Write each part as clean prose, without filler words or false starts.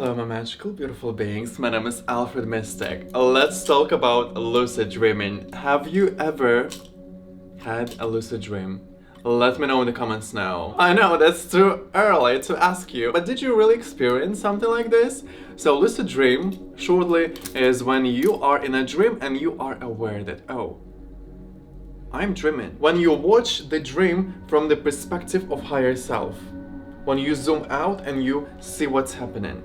Hello, my magical, beautiful beings. My name is Alfred Mystic. Let's talk about lucid dreaming. Have you ever had a lucid dream? Let me know in the comments now. I know that's too early to ask you, but did you really experience something like this? So lucid dream, shortly, is when you are in a dream and you are aware that, oh, I'm dreaming. When you watch the dream from the perspective of higher self. When you zoom out and you see what's happening.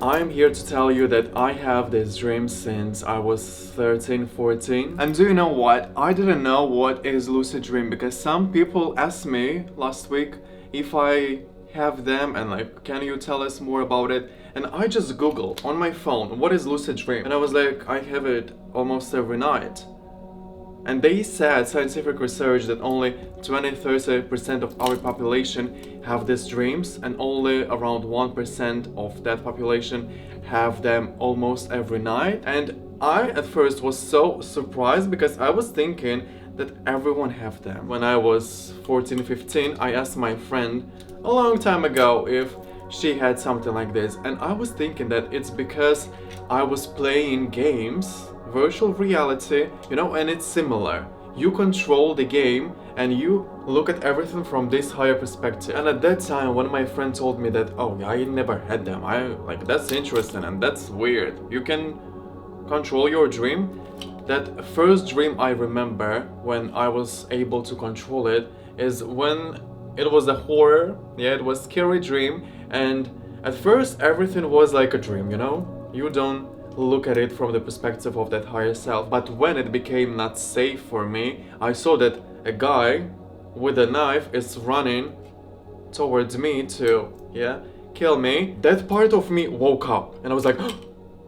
I'm here to tell you that I have this dream since I was 13, 14. And do you know what? I didn't know what is lucid dream because some people asked me last week if I have them and like, can you tell us more about it? And I just Googled on my phone, what is lucid dream? And I was like, I have it almost every night. And they said, scientific research, that only 20-30% of our population have these dreams and only around 1% of that population have them almost every night. And I at first was so surprised because I was thinking that everyone have them. When I was 14, 15, I asked my friend a long time ago if she had something like this. And I was thinking that it's because I was playing games, virtual reality, and it's similar. You control the game and you look at everything from this higher perspective. And at that time, when my friend told me that, oh, I never had them, that's interesting and that's weird. You can control your dream. That first dream I remember when I was able to control it is when it was a horror. Yeah, it was a scary dream. And at first, everything was like a dream, You don't look at it from the perspective of that higher self. But when it became not safe for me, I saw that a guy with a knife is running towards me to, kill me. That part of me woke up and I was like,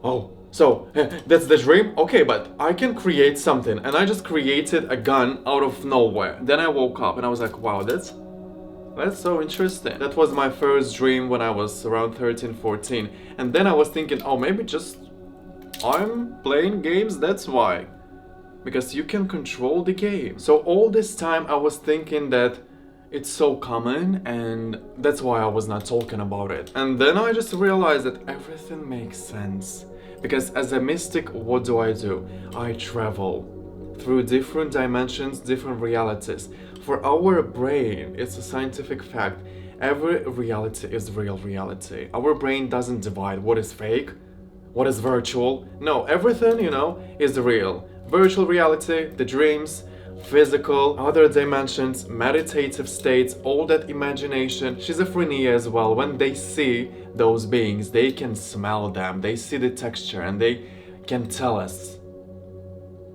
oh, so that's the dream? Okay, but I can create something. And I just created a gun out of nowhere. Then I woke up and I was like, wow, that's so interesting. That was my first dream when I was around 13, 14. And then I was thinking, oh, maybe just I'm playing games, that's why. Because you can control the game. So all this time I was thinking that it's so common and that's why I was not talking about it. And then I just realized that everything makes sense. Because as a mystic, what do? I travel through different dimensions, different realities. For our brain, it's a scientific fact. Every reality is real reality. Our brain doesn't divide what is fake, what is virtual. No, everything, is real. Virtual reality, the dreams, physical, other dimensions, meditative states, all that imagination, schizophrenia as well. When they see those beings, they can smell them, they see the texture, and they can tell us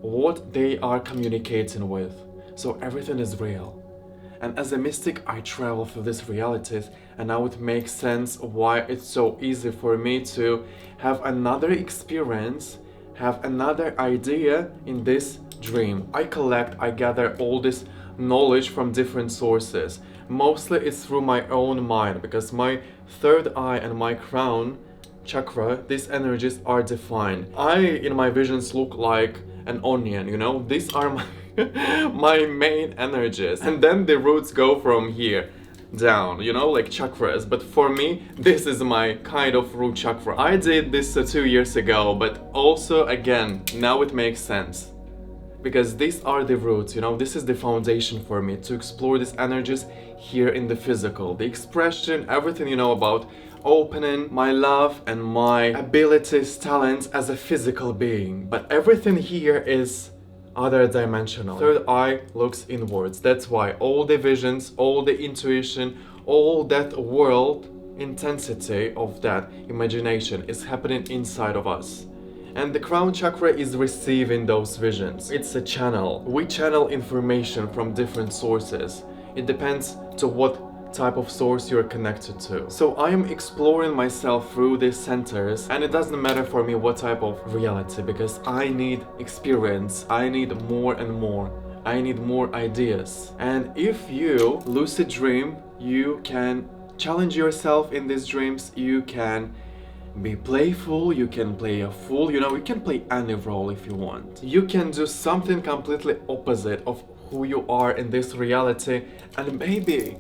what they are communicating with. So everything is real. And as a mystic, I travel through these realities, and now it makes sense why it's so easy for me to have another experience, have another idea in this dream. I gather all this knowledge from different sources. Mostly it's through my own mind, because my third eye and my crown chakra, these energies are defined. I, in my visions, look like an onion, These are my main energies, and then the roots go from here down, like chakras. But for me, this is my kind of root chakra. I did this 2 years ago, but also again, now it makes sense. Because these are the roots, this is the foundation for me to explore these energies here in the physical. The expression, everything about opening my love and my abilities, talents as a physical being. But everything here is other dimensional. Third eye looks inwards. That's why all the visions, all the intuition, all that world intensity of that imagination is happening inside of us. And the crown chakra is receiving those visions. It's a channel. We channel information from different sources. It depends to what type of source you're connected to. So I am exploring myself through these centers, and it doesn't matter for me what type of reality, because I need experience. I need more and more. I need more ideas. And if you lucid dream, you can challenge yourself in these dreams. You can be playful, you can play a fool, you can play any role if you want. You can do something completely opposite of who you are in this reality, and maybe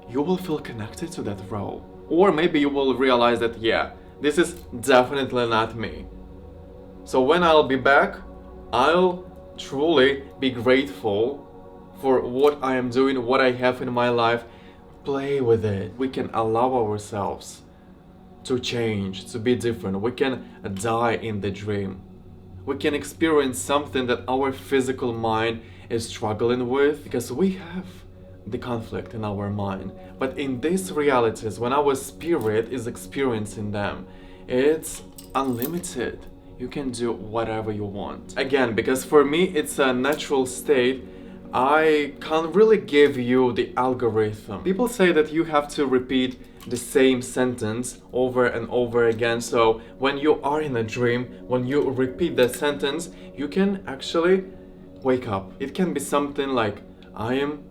you will feel connected to that role. Or maybe you will realize that, yeah, this is definitely not me. So when I'll be back, I'll truly be grateful for what I am doing, what I have in my life. Play with it. We can allow ourselves to change, to be different. We can die in the dream. We can experience something that our physical mind is struggling with, because we have the conflict in our mind. But in these realities, when our spirit is experiencing them, it's unlimited. You can do whatever you want. Again, because for me it's a natural state, I can't really give you the algorithm. People say that you have to repeat the same sentence over and over again. So when you are in a dream, when you repeat that sentence, you can actually wake up. It can be something like, I am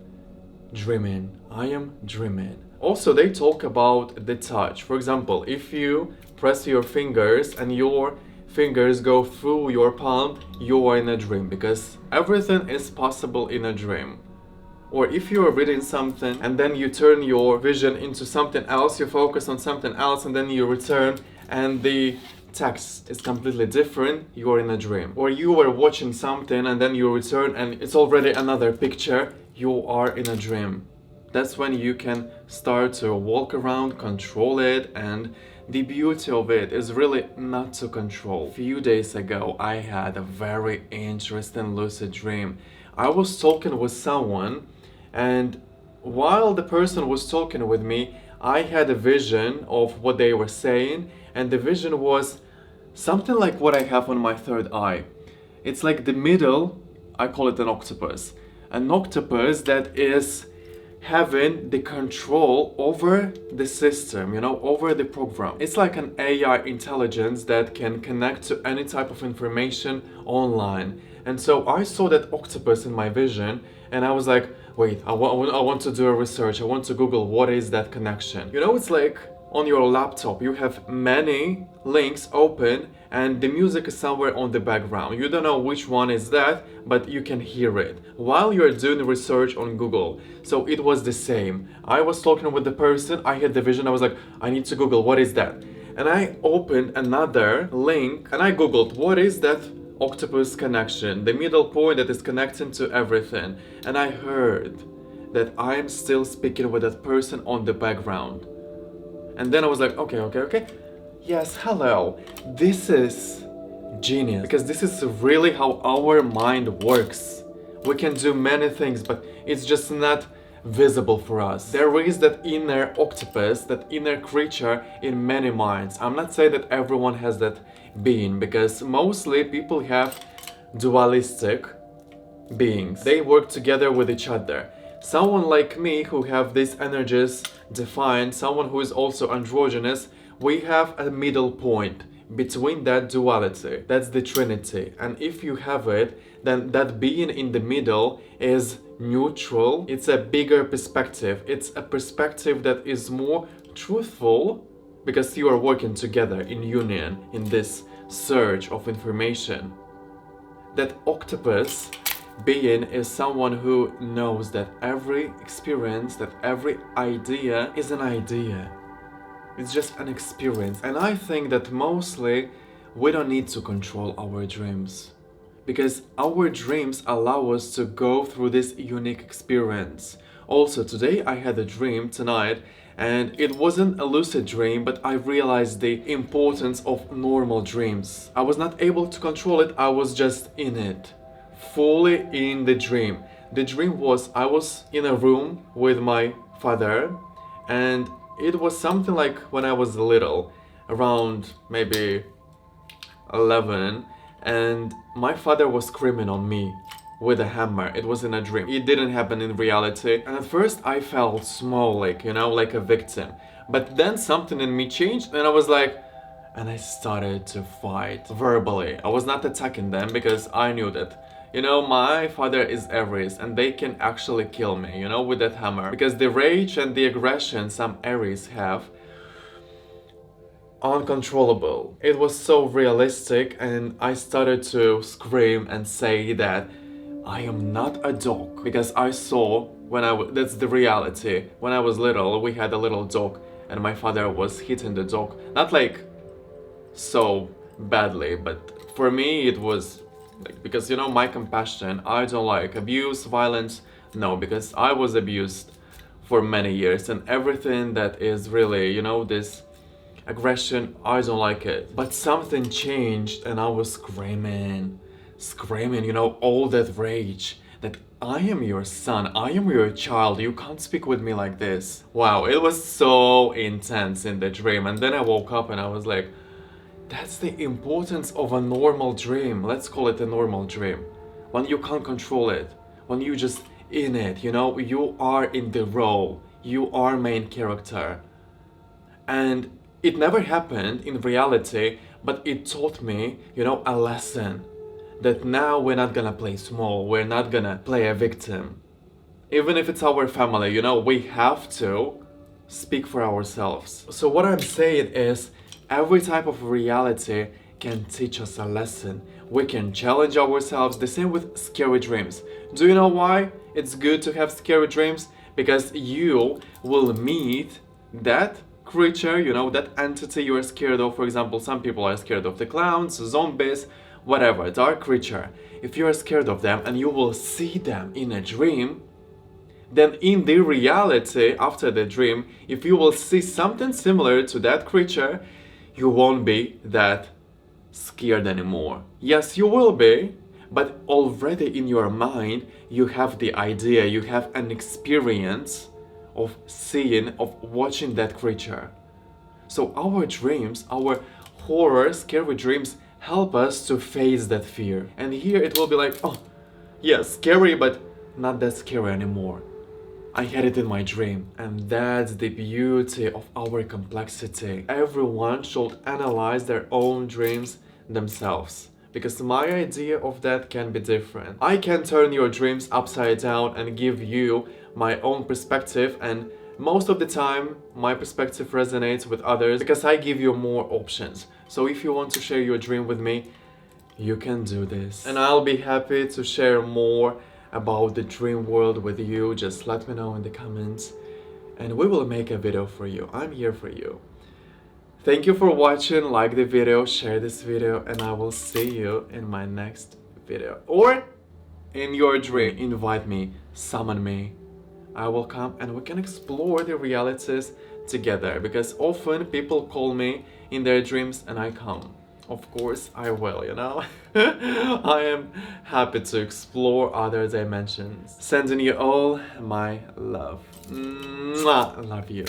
dreaming, I am dreaming. Also, they talk about the touch. For example, if you press your fingers and your fingers go through your palm, you are in a dream, because everything is possible in a dream. Or if you are reading something and then you turn your vision into something else, you focus on something else and then you return and the text is completely different, you are in a dream. Or you are watching something and then you return and it's already another picture, you are in a dream. That's when you can start to walk around, control it, and the beauty of it is really not to control. A few days ago, I had a very interesting lucid dream. I was talking with someone, and while the person was talking with me, I had a vision of what they were saying, and the vision was something like what I have on my third eye. It's like the middle, I call it an octopus. An octopus that is having the control over the system, over the program. It's like an AI intelligence that can connect to any type of information online. And so I saw that octopus in my vision and I was like, wait, I want to do a research. I want to Google what is that connection. It's like on your laptop, you have many links open and the music is somewhere on the background. You don't know which one is that, but you can hear it while you're doing research on Google. So it was the same. I was talking with the person, I had the vision, I was like, I need to Google what is that. And I opened another link and I Googled what is that Octopus Connection, the middle point that is connecting to everything. And I heard that I'm still speaking with that person on the background. And then I was like, okay. Yes, hello. This is genius, because this is really how our mind works. We can do many things, but it's just not visible for us. There is that inner octopus, that inner creature in many minds. I'm not saying that everyone has that being, because mostly people have dualistic beings. They work together with each other. Someone like me who have these energies defined, someone who is also androgynous, we have a middle point between that duality. That's the Trinity. And if you have it, then that being in the middle is neutral. It's a bigger perspective. It's a perspective that is more truthful, because you are working together in union in this search of information. That octopus being is someone who knows that every experience, that every idea is an idea. It's just an experience. And I think that mostly we don't need to control our dreams, because our dreams allow us to go through this unique experience. Also, today I had a dream tonight, and it wasn't a lucid dream, but I realized the importance of normal dreams. I was not able to control it, I was just in it, fully in the dream. The dream was, I was in a room with my father, and it was something like when I was little, around maybe 11, and my father was screaming on me with a hammer. It was in a dream. It didn't happen in reality. And at first I felt small, like a victim. But then something in me changed and I was like, and I started to fight verbally. I was not attacking them because I knew that, my father is Aries and they can actually kill me, with that hammer. Because the rage and the aggression some Aries have, uncontrollable. It was so realistic, and I started to scream and say that I am not a dog, because I saw that's the reality. When I was little, we had a little dog and my father was hitting the dog. Not like so badly, but for me it was like, because you know, my compassion, I don't like abuse, violence, no, because I was abused for many years, and everything that is really, you know, this aggression, I don't like it. But something changed and I was screaming, you know, all that rage that I am your son, I am your child, you can't speak with me like this. Wow, it was so intense in the dream. And then I woke up and I was like, that's the importance of a normal dream. Let's call it a normal dream. When you can't control it, when you just in it, you know, you are in the role, you are main character. And it never happened in reality, but it taught me, you know, a lesson. That now we're not gonna play small, we're not gonna play a victim. Even if it's our family, you know, we have to speak for ourselves. So what I'm saying is, every type of reality can teach us a lesson. We can challenge ourselves, the same with scary dreams. Do you know why it's good to have scary dreams? Because you will meet that creature, you know, that entity you are scared of. For example, some people are scared of the clowns, zombies, whatever, dark creature. If you are scared of them and you will see them in a dream, then in the reality, after the dream, if you will see something similar to that creature, you won't be that scared anymore. Yes, you will be, but already in your mind, you have the idea, you have an experience of seeing, of watching that creature. So our dreams, our horror, scary dreams, help us to face that fear. And here it will be like, oh, yeah, scary, but not that scary anymore. I had it in my dream. And that's the beauty of our complexity. Everyone should analyze their own dreams themselves. Because my idea of that can be different. I can turn your dreams upside down and give you my own perspective, and most of the time my perspective resonates with others because I give you more options. So if you want to share your dream with me, you can do this. And I'll be happy to share more about the dream world with you. Just let me know in the comments and we will make a video for you. I'm here for you. Thank you for watching, like the video, share this video, and I will see you in my next video. Or in your dream, invite me, summon me. I will come and we can explore the realities together, because often people call me in their dreams and I come. Of course I will, you know. I am happy to explore other dimensions. Sending you all my love. Mwah, love you.